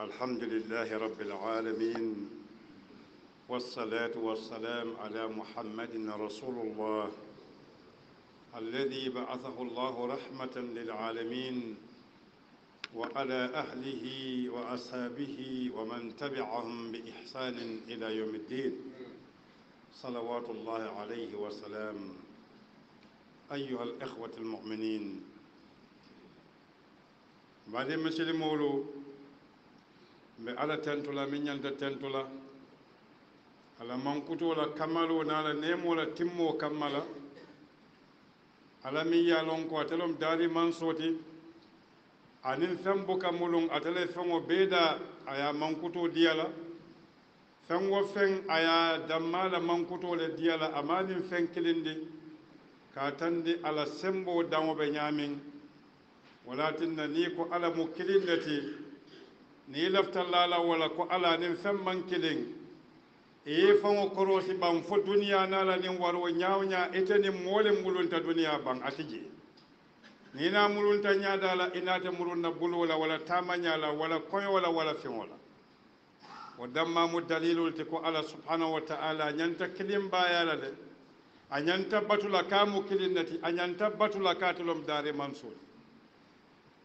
الحمد لله رب العالمين والصلاة والسلام على محمد رسول الله الذي بعثه الله رحمة للعالمين وعلى أهله وأصحابه ومن تبعهم بإحسان إلى يوم الدين صلوات الله عليه وسلام. أيها الإخوة المؤمنين، بعد مسلم مولو على تنتلا من ينت تنتلا على منكتو لا كمالو نالا نيمو لا تيمو كمالا على مي يالون كو تلوم داري منصوتي anin fen buka mulun atale fengo beda aya mankuto diyala fengo fen aya dammala mankuto le diyala amanin fen kilindi ka tandi ala sembo dango be nyamin walatinna ni ko ala mu kilindati ni laftallala wala ko ala nin fen man kilin e fengo korosi ban fo duniya nala nin warwo nyaawnya eteni mole mulunta duniya ban atiji ni na mulunta ñaadala inata mulunna bulola wala tamañala wala koyola wala feŋola wo dammamu dalilol ti ko ala subhanahu wa ta'ala ñanta kilim bayala de a ñanta batula kamu kilinnati a ñanta batula katelom dare mansul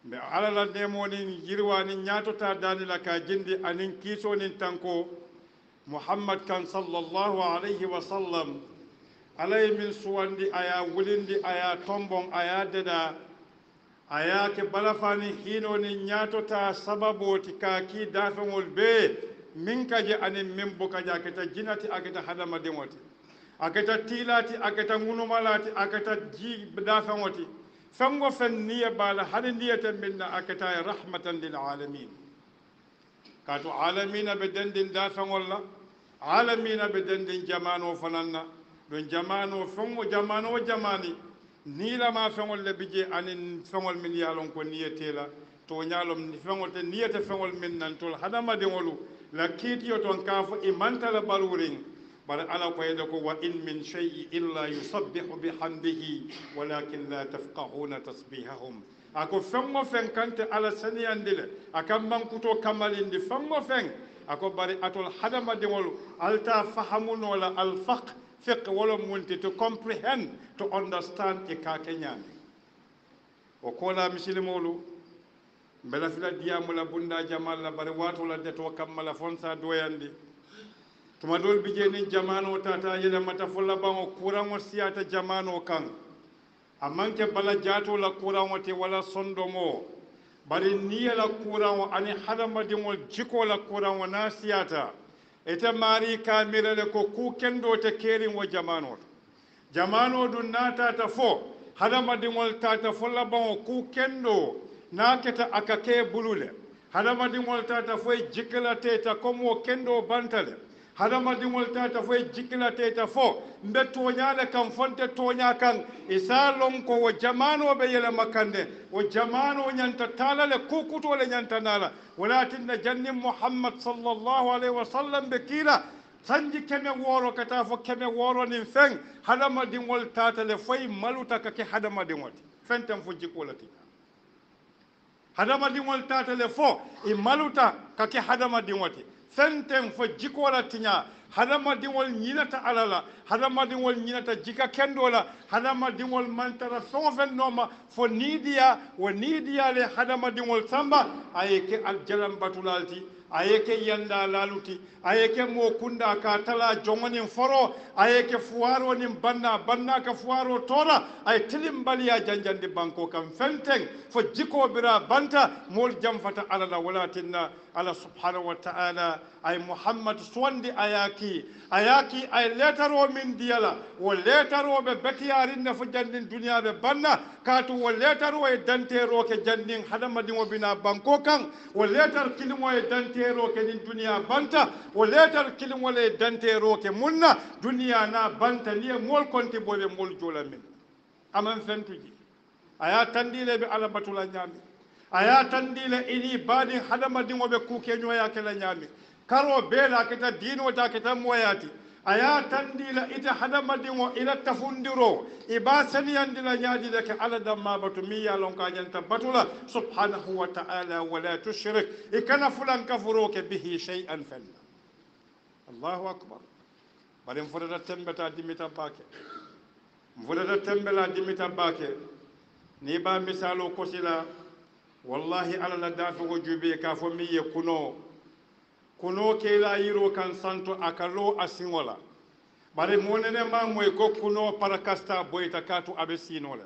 mbe ala la nemoni yirwani ñatota danila ka jindi anin kiisonin tanko muhammad kan sallallahu alayhi wa sallam alay min suwandi aya wulindi aya tombon aya deda aya ke balafani hino ni ñatota sababoti ka ki dafeŋol be min kaje anin min bukaje aketa jinati aketa hadama diŋoti aketa tilati aketa ŋunumalati aketa ji dafeŋoti feŋgo fen niye bala hani niyete minna aketa rahmatan lil alamin kato alamina be dendin dafeŋol la alamina be dendin jamano fananna ɗon jamano feŋo jamano jamani ni la ma feŋol le bije anin feŋol min yalon ko niyetela to ñalom feŋol te niyete feŋol min nan tol hadamadiŋolu la kiitiyo ton ka fo i mantala balurin bara ala ko yede ko wa in min shay'in illa yusabbihu bihamdihi walakin la tafqahuna tasbihahum ako feŋo feŋ kante ala saniyandi le aka mankuto kamalindi feŋo feŋ ako bari atol hadamadiŋolu alta fahamunola alfaq fiqh wala munti to comprehend to understand e ka kenyani o kola muslimolu bela fila diyamula bunda jamal la bare wato la deto kammala fonsa doyandi tuma dol bije ni jamano tata yela mata folla bango kurango siyata jamano kan amanke bala jato la kurango te wala sondomo bari niyela kurango ani hadama dimol jiko la kurango na siyata ete mari kamirale ko ku kendo te kerin wo jamano dun natata fo hadamadiŋol tata fo labaŋo ku kendo naketa aka ke bulule hadamadiŋol tata fo jikla teta komo kendo bantale hadamadiŋol tata fo jikla teta fo mbe toñale kan fonte toña kan isa lon ko wo jamano be yele makande wo jamano ñanta talale kukutole ñanta nala walatinna janni muhammad sallallahu alaihi wasallam be kila sanji keme woro kata fo keme woro nin feŋ hadamadiŋol tatale foy maluta ka ke hadamadiŋol fenten fo jikolati hadamadiŋol tatale fo i maluta ka ke hadamadiŋol fenten fo jikola tiña hadamadiŋol ñinata ala la hadamadiŋol ñinata jika kendo la hadamadiŋol mantara feŋo feŋ noma fo niidiya wo niidiya le hadamadiŋol samba aye ke aljalan batulalti aye ke yanda laluti aye ke mo kunda ka tala jongonin foro aye ke fuwaro nin banna ka fuwaro tora aye tilimbaliya janjandi banko kam fenten fo jiko bira banta mol jamfata ala la walatinna ala subhanahu wa ta'ala ay muhammad swandi ayaki ay letaro min diyala wo letaro be betiyarin na fo jandin duniya be banna katu wo letaro e dantero ke jandin hadamadin bina banko kan wo letar kilimo e dantero ke din duniya banta wo letar kilimo le dantero ke munna duniya na banta ni mol konti bobe mol jolamin aman fentuji aya tandile be ala batula nyami aya tandile ini badi hadamadin be kuke nyoya kala nyami karo bela kita dino ta kita moyati aya tandila ita hadamadingo ila tafundiro iba saniyandila ñaadile ke ala damma batu mi ya lon ka ñanta batula subhanahu wa ta'ala wala tushrik ikana fulan kafuro ke bihi shay'an fenna allahu akbar bari mfotata tembeta dimita bake mfotata tembela dimita bake ni ba misalo kosila wallahi ala la dafigo juube ka fo mi ye kuno ke la yiro kan santo akalo asingola bare monene ma moy ko kuno parakasta boyta katu abe sinola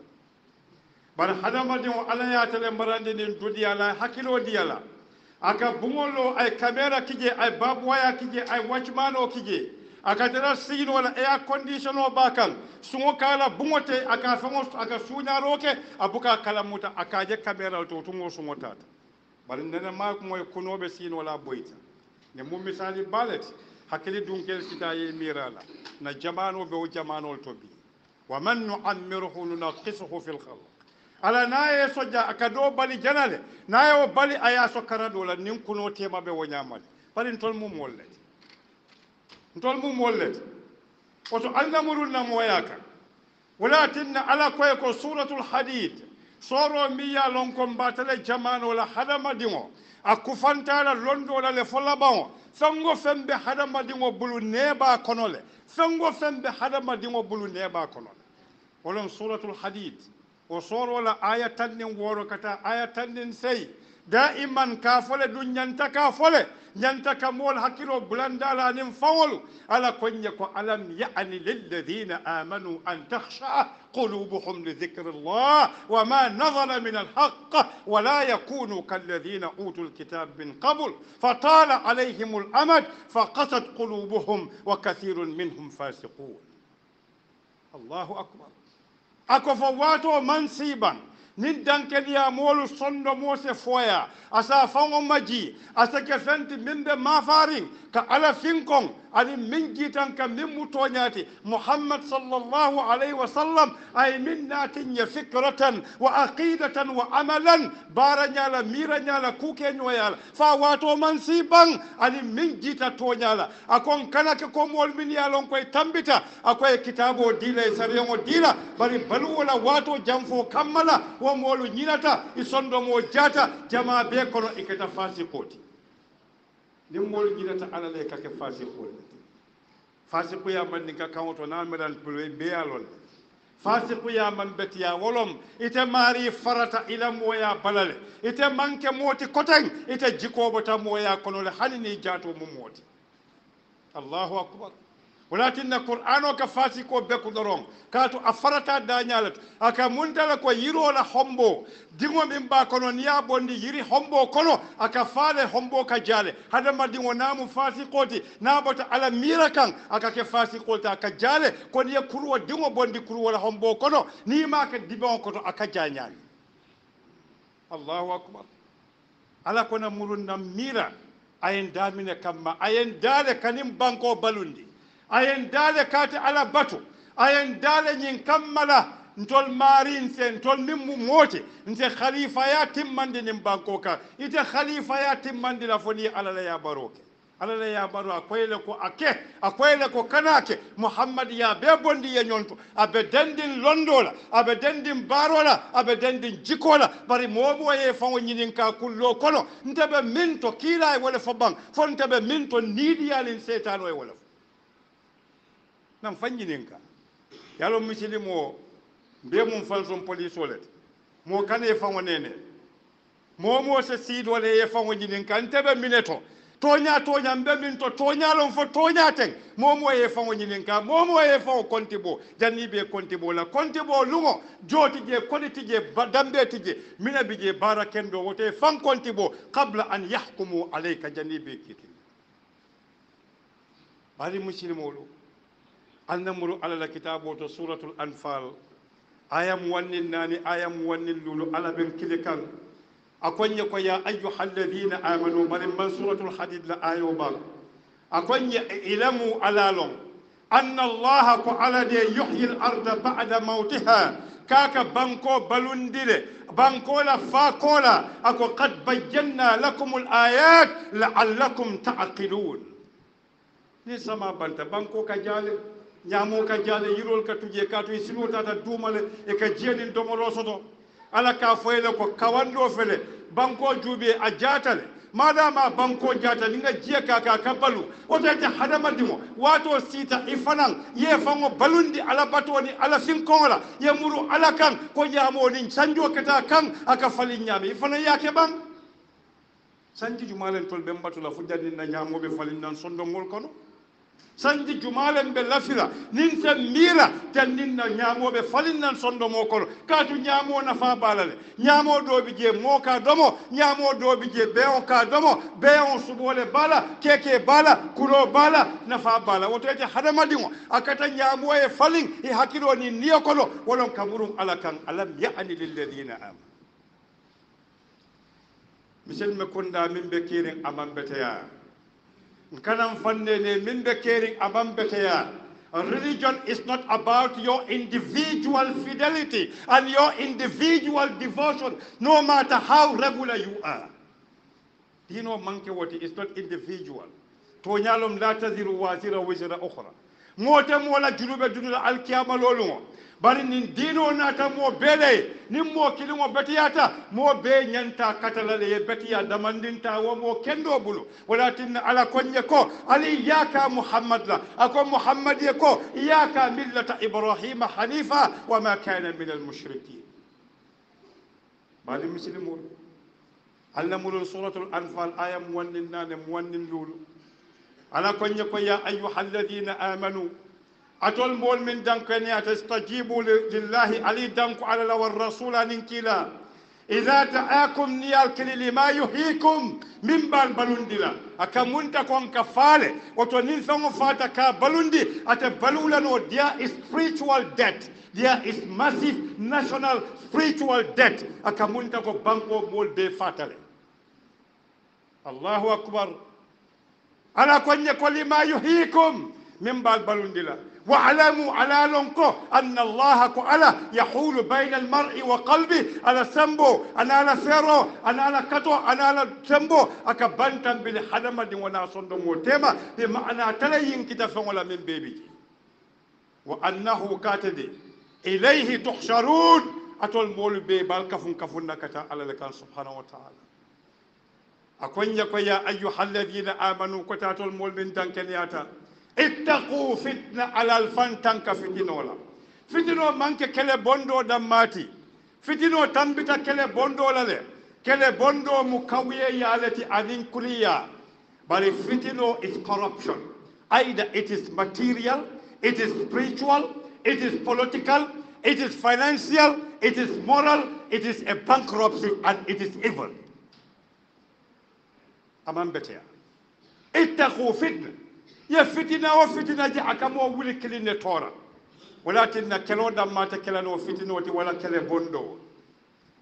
bare hadamadi o ala ya tele marande nin dudi ala hakilo diala aka bungolo ay camera kije ay babwaya kije ay watchmano kije aka tara sinola air condition o bakal sungo kala bungote aka fango aka sunya roke abuka kala muta aka je camera to tungo sungo tata bare nene ma moy kuno be sinola boyta ne mum misali balet hakili dunkel sitaye mirala na jamano be o jamano to bi wa man nu'ammiruhu nunaqisuhu fil khalq ala naye soja akado bali janale naye o bali aya so karado la nin kuno tema be wonyamale bari ntol mum wollet oto alnamurun na moyaka walakin ala koy ko suratul hadid soro miya lon ko mbatale jamano la hadama dingo akufantala londo la le folabao fango fembe hadama dingo bulu neba konole fango fembe hadama dingo bulu neba konole wolon suratul hadid o soro la aya tanin woro kata aya tanin sey daiman ka fole dun nyanta ka fole nyanta ka mol hakiro bulandala nim fawolu ala konye ko alam ya'ni lil ladina amanu an takhsha قلوبهم لذكر الله وما نزل من الحق ولا يكونوا كالذين أوتوا الكتاب من قبل فطال عليهم الأمد فقست قلوبهم وكثير منهم فاسقون الله أكبر أكفواتو منصيبا ندان كليا مولو صندو موسى فويا أسا فانو مجي أسا كفنت من ما فارين كألا فينكم أني من جيتان كمن متونياتي محمد صلى الله عليه وسلم أي من ناتين فكرة وعقيدة وعملا بارنيالا ميرنيالا كوكين ويالا فواتو منصيبا أني من جيتا تونيالا أكون كانك كومول من يالون كوي تنبتا أكوي كتابو ديلا سريمو ديلا بل بلولا واتو جنفو كملا ومولو نينتا يسندو مو جاتا جما بيكونو إكتا فاسي كوتي nimmol jinata alale kake fasiku ya man nika kawoto na medan pulo be alol fasiku ya man betiya wolom ite mari farata ila moya balale ite manke moti koten ite jikobo ta moya konole hanini jato mum moti Allahu akbar walakin qur'ano ka fasiko be ko doron kaatu afarata dañalat aka muntala ko yirola hombo dingo min ba kono niya bondi yiri hombo kono aka faale hombo ka jale hadama dingo namu fasikoti nabota ala mirakan aka ke fasikota ka jale ko niya kurwo dingo bondi kurwo la hombo kono ni ma ka dibon koto aka janyani Allahu akbar ala kona murun nam mira ayen damine kamma ayen dale kanim banko balundi ayen dale kati ala batu ayen dale nyin kammala ntol marin sen ntol mimmu moti nte khalifa ya timmandi nim banko ka ite khalifa ya timmandi la foni ala la ya baroke ala la ya baro akoyle ko akoyle ko kanake muhammad ya be bondi ya nyonto abe dandin londola abe dandin barola abe dandin jikola bari mobo ye fango nyinin ka kullo kono ntebe minto kila wala fobang fontebe minto nidi yalin setan way wala nam fanyininka yalo muslimo be mum falson police wolet mo kane fango nene mo se sido le ye fango nyininka ntebe mineto tonya mbe minto tonya lon fo tonya ten mo ye fango nyininka mo ye fango kontibo janni be kontibo la kontibo lungo joti je koditi je dambe tije mina bije barakendo wote fan kontibo qabla an yahkumu alayka janni be kiti bari muslimo lo النمر على الكتاب سورة الأنفال آيام ونناني آيام ونلولو على بن كلكان أكون يكو يا أيها الذين آمنوا من سورة الحديد لا آيوبا أكون إلموا على لهم أن الله تعالى يحيي الأرض بعد موتها كاك بانكو بلونديل بانكو لا فاكولا أكو قد بينا لكم الآيات لعلكم تعقلون ni sama banta banko ka jale ñamo ka jale yirol ka tuje ka to silo tata dumale e ka jeni domoro soto ala ka foyle ko kawando fele banko juube a jatale madama banko jata ninga jiya ka kabalu o tete hadama dimo wato sita ifanan ye fango balundi ala batoni ala finkola ye muru ala kan ko ñamo ni sanjo kata kan aka fali ñami ifana yake bang sanji jumalen tol be mbatula fujjani na ñamo be fali nan sondo ngol kono sanji jumalen be lafira nin se mira tan nin na ñamo be falin nan sondo mo kono kaatu ñamo na fa balale ñamo do bi je mo ka domo ñamo do bi je be on ka domo be on subole bala keke bala kulo bala na fa bala woto je hadama dingo akata ñamo e falin e hakiro ni niyo kono wolon kaburum ala kan alam ya'ni lil ladina am misel me konda min be kirin amam beteya kanam fannene min be caring abam beteya. Religion is not about your individual fidelity and your individual devotion, no matter how regular you are. Dino manke wati is not individual. To nyalom la taziru wazira wizra ukhra. Mote mola junube dunula alkiyama lolungo. Bari nin dino nata mo bele nin mo kilimo betiyata mo be nyanta katalale ye betiya damandinta wo mo kendo bulu walatin ala konye ko ali yaka muhammad la ako muhammad ye ko yaka millata ibrahima hanifa wa ma kana min al mushrikin bali muslimun allamul suratul anfal ayam wannin nane wannin lulu ala konye ko ya ayyuhalladhina amanu atol mol min dankani atastajibu lillahi ali danku ala wa rasul ninkila idha ta'akum niyal kili ma yuhikum min bal balundila akamunta kon kafale wato nin fango fata ka balundi ata balula no there is spiritual debt, there is massive national spiritual debt akamunta ko banko mol be fatale. Allahu akbar. Ala konye ko lima yuhikum min bal balundila واعلموا على لونكو أن الله كألا يحول بين المرء وقلبه على سمبو أنا على فيرو أنا على كتو أنا على سمبو أكبنتا بالحدمة ونا صندوق تيما بمعنى تلين كتفن ولا من بيبي وأنه كاتدي إليه تحشرون أتول مول بيبال كفن كفن نكتا على لكان سبحانه وتعالى أكون يا أيها الذين آمنوا كتاتول مول من دانكنياتا اتقوا فتنة على الفنتان كفتنولا فتنو منك كله بوندو دماتي فتنو تنبتا كله بوندو لله كله بوندو مكوية يالتي أنين كليا but فتنو is corruption. Either it is material, it is spiritual, it is political, it is financial, it is moral, it is a bankruptcy, and it is evil. Amam betea اتقوا فتنة ya fitina wa fitina ji akamo wuli kiline tora walakin na kelo da mata kela no fitina wati wala kele bondo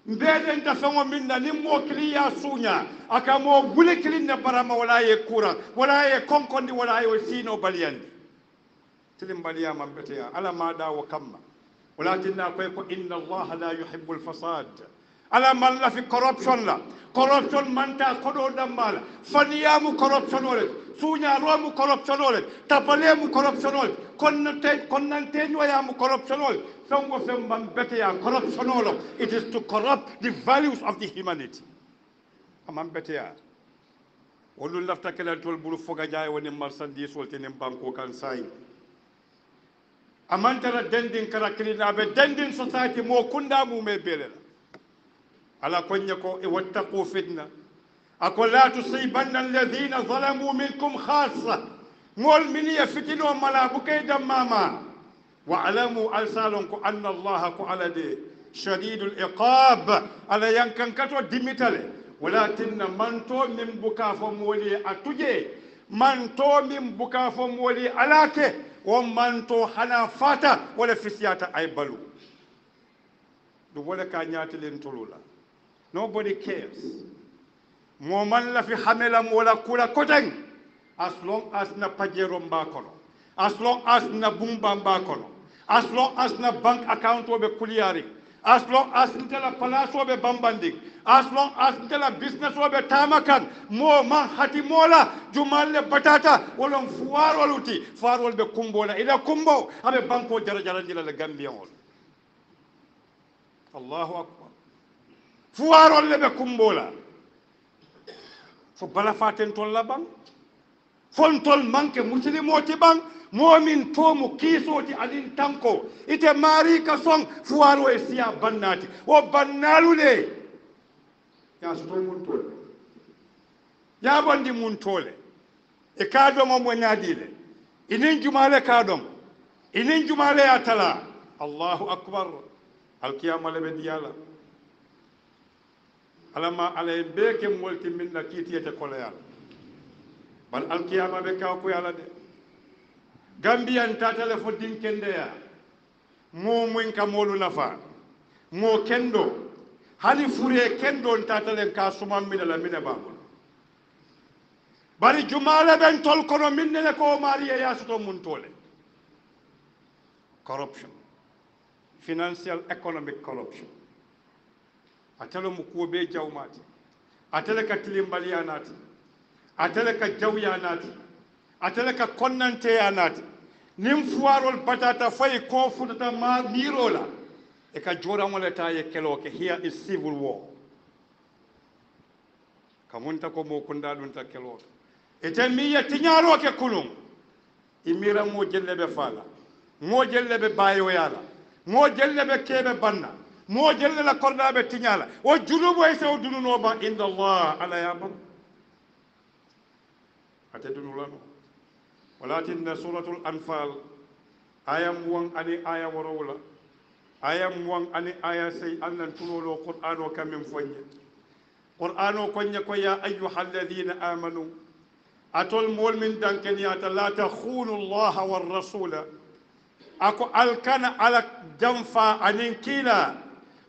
mbede nta fango minna ni mo kiliya sunya akamo wuli kiline barama wala ye kura wala ye konkondi wala ye sino baliyandi tilim baliya mambete ya ala ma da wa kamma walakin na ko inna allaha la yuhibbul fasad ala man la fi corruption manta kodo dambala faniyamu corruption wala sunya romu corruption wala tapalemu corruption wala konnante nyoyamu corruption wala songo fem bam bete ya corruption wala it is to corrupt the values of the humanity amam bete ya wolu lafta kala tol bulu foga jaay woni marchandise wolte nem banko kan say amantara dendin karakilina be dendin society mo kunda mu me belela ala konye ko e wattaqu fitna akol la tusibanna alladhina zalamu minkum khassa mol min yafitino malabuke damama wa alamu alsalun ko anna allah ko alade shadidul iqab ala yankan kato dimitale walakin man to min buka fo moli atuje man to min buka fo moli alake o man to hana fata wala fisyata ay balu do wala ka nyaatilen tolula. Nobody cares. Moman la fi hamela mola kula koteng. As long as na pajero mbakono. As long as na bumba mbakono. As long as na bank account obe kuliari. as long as ntela palaso be bambandi, as long as ntela business be tamakan mo man hati mola jumalle batata wolon fuaroluti farol be kumbola ila kumbo abe banko jara jara jila le gambion Allahu akbar fuarol le be kumbola fo bala faten tol la bang fon tol manke muslimoti bang momin tomu kisoti alin tanko ite mari ka song fuaro e siya bannati o bannalule ya so mun tole ya bandi mun tole e kado mo mo nyadile inin jumale kadom inin jumale atala Allahu akbar alqiyama le be diyala alama alay beke molti minna kitiyete kolayal bal alqiyama be ka ko yala de gambian tatale fo dinkendeya mo mun ka molu nafa mo kendo hani fure kendo tatale ka sumam mi la mine babul bari jumale ben tol kono minne le ko mariya ya suto mun tole corruption financial economic corruption atelo mu ko be jawmati atele ka tilimbali anati atele ka jawya anati atele ka konnante anati nim fuarol batata fay ko futata ma mirola e ka jora mo leta ye kelo ke here is civil war kamunta ko mo kunda dun ta kelo eten mi ya tinyaro ke kulum imira mo jellebe fala mo jellebe bayo yala mo jellebe kebe banna mo jelle kordabe tinyala o junubo e sew dununo ba inda Allah ala ya ba atedunulano walakin suratul anfal ayam wang ani aya warawla ayam wang ani aya say annan tunolo qur'ano kamim fonye qur'ano konye ko ya ayyuhalladhina amanu atol mol min danken ya la takhunu Allah war rasula ako alkana ala jamfa anin kila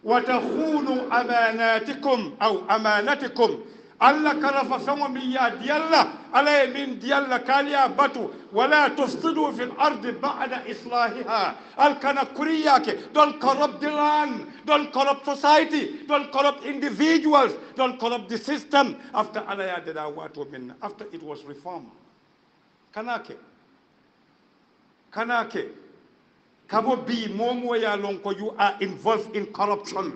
وتخونوا أماناتكم أو أمانتكم الله كرف فم ميا ديالا على من ديالا كاليا باتو ولا تفسدوا في الأرض بعد إصلاحها الكنا كرياك don't corrupt the land don't corrupt society don't corrupt individuals don't corrupt the system after Allah did awatu minna after it was reformed kanake kabo bi momo ya lon ko you are involved in corruption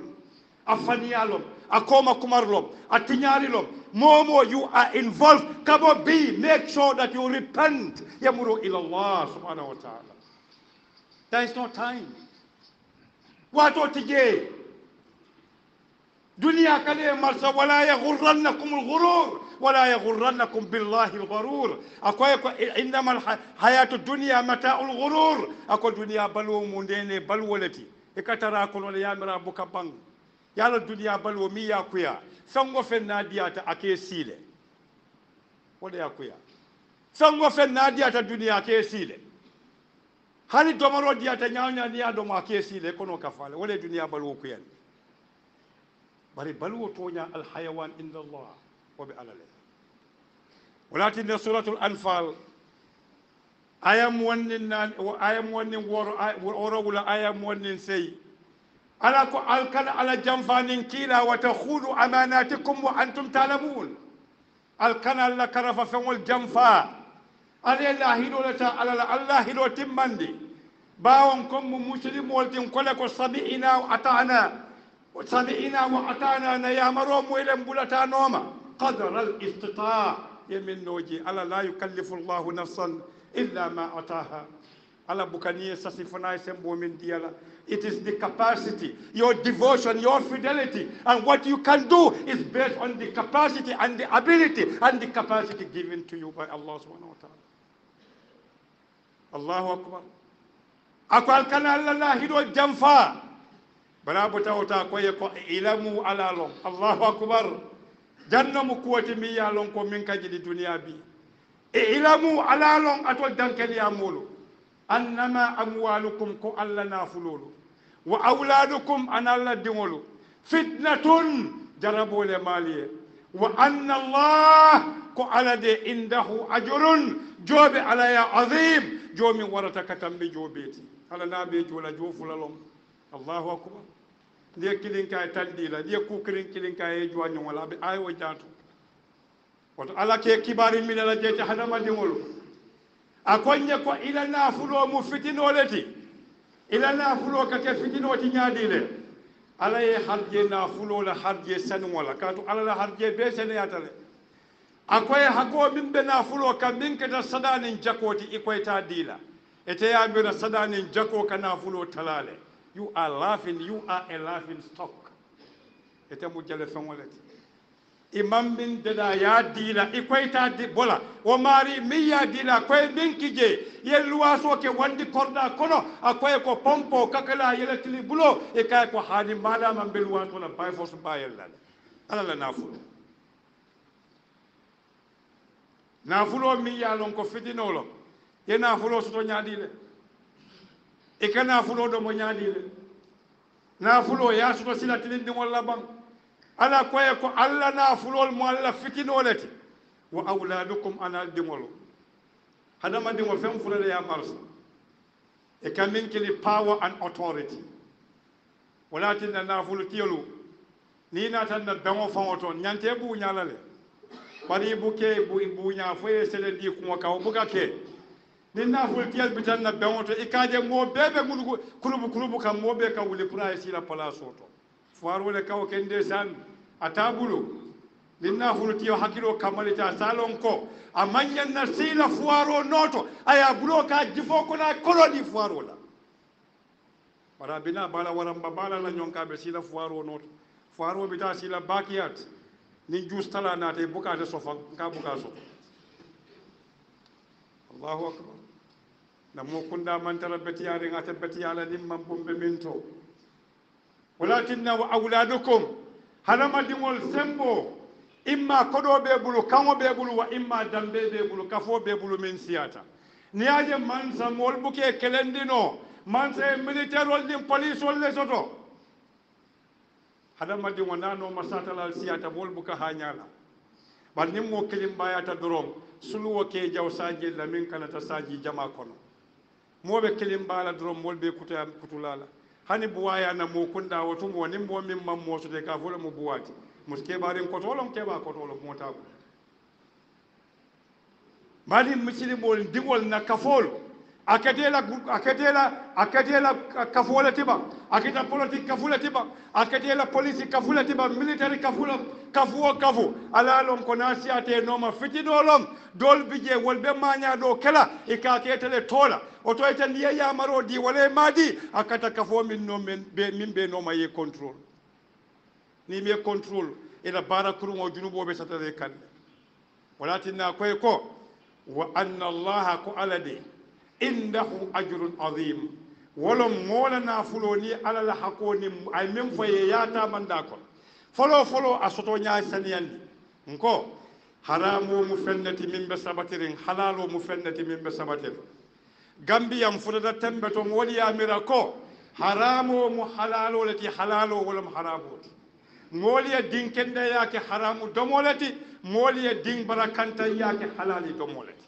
afani yalom akoma kumarlom atinyalilom momo you are involved kabo bi make sure that you repent yamuru ila Allah subhanahu wa ta'ala there is no time wato tije dunya kale marsa wala yaghurrannakum alghurur ولا يغرنكم بالله الغرور أكو إنما الحياة الدنيا متاع الغرور أكو الدنيا بلو مندين بلولتي إكترا كل ولا يامر أبوك بان يالا الدنيا بلو ميا كويا سانغو في الناديات أكي سيلة ولا يا كويا سانغو في الناديات الدنيا أكي سيلة هل دمرو ديات نيا نيا دم أكي سيلة كونو كفالة ولا الدنيا بلو كويا بري بلو تونيا الحيوان عند الله وبألاله ولكن سورة الأنفال آيام ونن آيام ونن ولا آيام ونن سي على الكل على جنفان كيلا وتخونوا أماناتكم وأنتم تعلمون الكل على كرف فمول جنفا على الله لولا على الله لو تمندي باونكم مسلم ولتم كلكم سمعنا وأطعنا نيا مروم ويلم بلتا نوما قدر الاستطاع يمن نوجي على لا يكلف الله نفسا إلا ما أتاها على بكانية ساسفنا يسمو من ديالا it is the capacity your devotion your fidelity and what you can do is based on the capacity and the ability and the capacity given to you by Allah subhanahu wa ta'ala Allahu akbar akwal kana Allah hido jamfa bala butawta ko ye ko ilamu ala long Allahu akbar janna mu kuwati mi ya lon ko min kaji di duniya bi ilamu ala lon atol dankel ya mulu annama amwalukum ko alla nafululu wa auladukum analla dingolu fitnatun jarabule maliye wa anna Allah ko ala de indahu ajrun jobe ala ya azim jomi warata katambe jobeti ala nabe jola jofulalom Allahu akbar ndiye kilin kay tandi la ndiye ku kilin kay joño wala be ay wo janto woto ala ke kibari min la jeti hadama dingol akonye ko ila nafulo mu fitinoleti ila nafulo ka ke fitinoti nyaadile ala ye harje nafulo la harje sanwala katu ala la harje be sene yatale akoye hako min be nafulo ka min kata sadani jakoti ikoyta dila ete ya be sadani jako ka nafulo talale you are laughing you are a laughing stock ete mu jale fengoleti imam bin dada ya dila ikoyta di bola o mari mi ya dila koye min kije ye luwaso ke wandi korda kono akoye ko pompo kakala yeletili bulo e kay ko haadi madama be luwaso la bay fo so bayel dal ala la nafulo nafulo mi ya lon ko fitinolo ye nafulo soto nyaadile e kana nafulo do mo nyaadile nafulo ya soto sila tilindi wala bang ala koye ko alla nafulol mo alla fitinolete wa auladukum ana dimolo hadama dimo fem fulade ya marsa e kamin kili power and authority wala tinna nafulu tiyolu ni na tan na bango fangoto nyante bu nyalale bari buke bu nya foye sele di ko ka buga ke ni nafulu tiyal bitan na bangoto e kaje mo bebe mulugo kulubu kam mo be ka wuli pura sila pala soto farole kaw kende san atabulo linna hulutiyo hakilo kamalita salon ko amanya na sila fuaro noto aya bulo ka jifo ko na koloni fuaro la para bina bala waramba bala la nyonka be sila fuaro noto fuaro bita sila bakiyat ni justala na te bukate sofa ka bukaso Allahu akbar namo kunda man tarabati yare ngata bati yala nimman bombe minto walakinna wa auladukum halama dingol sembo imma kodo be bulu kango be bulu wa imma dambe be bulu kafo be bulu min siyata niaje mansa mol buke kelendino mansa militaire wol din police wol le soto halama dingol nano masata la siyata mol buka hanyala ban nimmo kelim bayata dorom suluwo ke jaw saji la min kana ta saji jama kono mobe kelim bala dorom mol be kutulala hani buwaya na mo kunda wotu mo nimbo min mammo so de ka folo mo buwati muske barin ko tolom ke ba ko tolom mo tabu mali muslimol digol na kafol akatela kafola tiba akita politique kafula tiba akatela police kafula tiba military kafula kafu ala lon ko nasiate noma fitidolom dol bije wolbe manya do kala e ka ketele tola o to eten ya maro di wala madi akata kafo min no min be no ma ye control ni me control ila barakuru mo junubo be satare kan wala tinna koy ko wa anna allah ko alade indahu ajrun azim wala mola na fuloni ala la hakoni ay mem faye yata manda ko folo asoto nya saniyandi nko haramu mu fennati min be sabatirin halalo mu fennati min be sabatir gambiyam fudata tembe to woli yamira ko haramu mu halalo lati halalo wala mu haramu moliya din kende yake haramu domolati moliya din barakanta yake halali domolati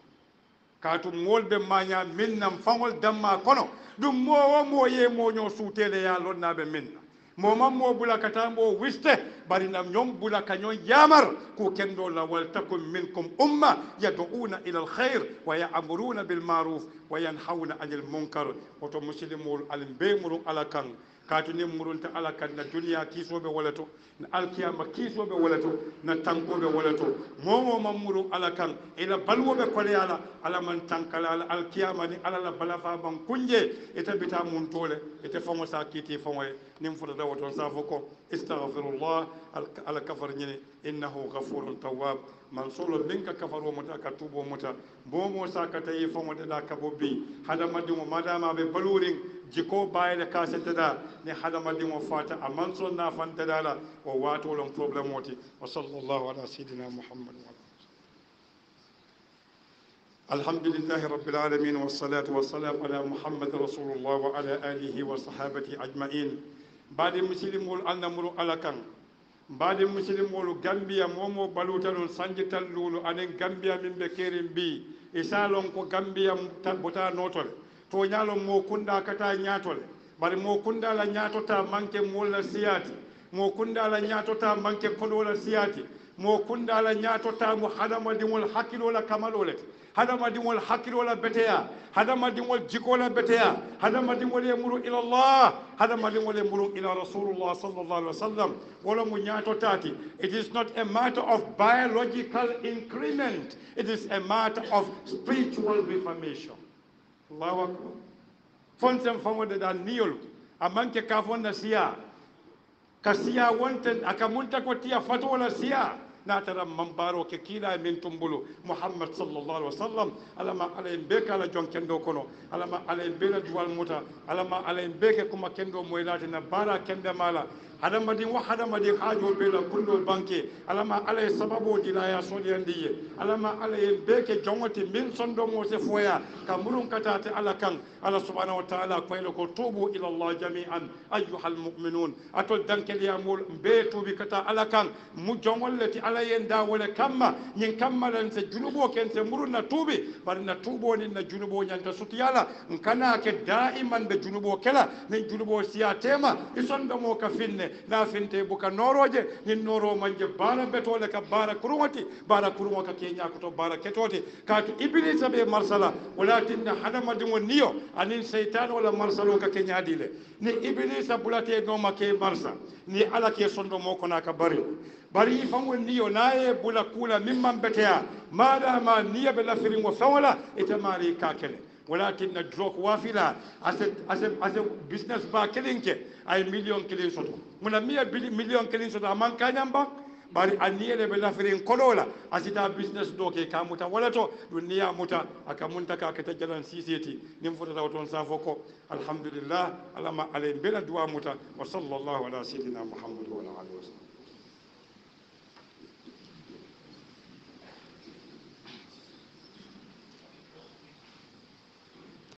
katu molbe manya minnam fangol damma kono dum mo ye mo nyo sutele ya lonnabe minna momam mo bula katambo wiste bari nam nyom bula kanyon yamar ko kendo la wal takum minkum umma yad'una ila alkhair wa ya'muruna bil ma'ruf wa yanhauna 'anil munkar wato muslimul alimbe ala kan katuni murunta ala kan na duniya kisobe walato na alkiyama kisobe walato na tankobe walato momo mamuru ala kan ila balwobe kolyala ala man tankala ala alkiyama ni ala la balafa ban kunje ita bita mun tole ita famo sakiti famo nim fuda dawato safoko astaghfirullah ala kafar nyini innahu ghafurun tawwab man solo binka kafaro muta ka tubo muta bomo sakata yi famo da kabobi hada madimo madama be balurin jiko bayde kasete da ni hada madimo fata aman so na fanta dala o wato lon problem woti wa sallallahu ala sayidina muhammad wa alhamdulillahi rabbil alamin wassalatu wassalamu ala muhammad rasulullah wa ala alihi wa sahabati ajma'in badi muslimul annamru alakan badi muslimul gambia momo balutalul sanjital lulu anen gambia min be kerim bi isalon ko gambia tabota notol to nyalo mo kunda kata nyatol bari mo kunda la ñatota manke molla siyati mo kunda la ñatota manke kodola siyati mo kunda la ñatota mo hadama dimol hakkilola kamalole hadama dimol hakkilola beteya hadama dimol jikola beteya hadama dimol yamuru ila Allah hadama dimol yamuru ila Rasulullah sallallahu alaihi wasallam wala mo ñatotati. It is not a matter of biological increment, it is a matter of spiritual reformation. Allahu akbar. Fonsen famode da niyol amanke ka fonna siya kasiya wonten akamunta ko tiya fatola siya natara mambaro ke kila min tumbulu Muhammad sallallahu alaihi wasallam alama alay beka la jonkendo kono alama alay bela duwal muta alama alay beke kuma kendo moylati na bara kende mala hadamadin wa hadamadin hajo bela kullo banke alama alay sababu dilaya sodiyandiye alama alay beke jongoti min sondo mo se foya kamurun katate alakan ala subhanahu wa ta'ala ko ko tubu ila Allah jami'an ayyuhal mu'minun atol dankel ya mul be tubi kata alakan mu jongolleti alayen da wala kamma nyin kammalan se junubo ken se muruna tubi bar na tubo ni na junubo nyanta sutiyala kana ke daiman be junubo kala ni junubo siya tema isondo mo ka finne na finte buka noroje ni noro manje bara betole ka bara kurumati bara kurumo ka kenya ko to bara ketoti ka to iblisa be marsala walakin hadama dimo niyo anin shaytan wala marsalo ka kenya dile ni iblisa bulate no make marsa ni ala ke sondo mo ko na ka bari fango niyo naye bula kula mimman beteya madama niya be lafirin wo fawla itamari kakele walakin na drok wafila ase business ba kelinke ay million kelin soto muna million kelin soto aman kanyamba bari aniyele be lafirin kolola asita business doke kamuta wala to duniya muta akamunta ka kata jalan siseti nim fota ton safoko alhamdulillah alama alay bela duwa muta wa sallallahu ala sayyidina muhammad wa ala alihi wasallam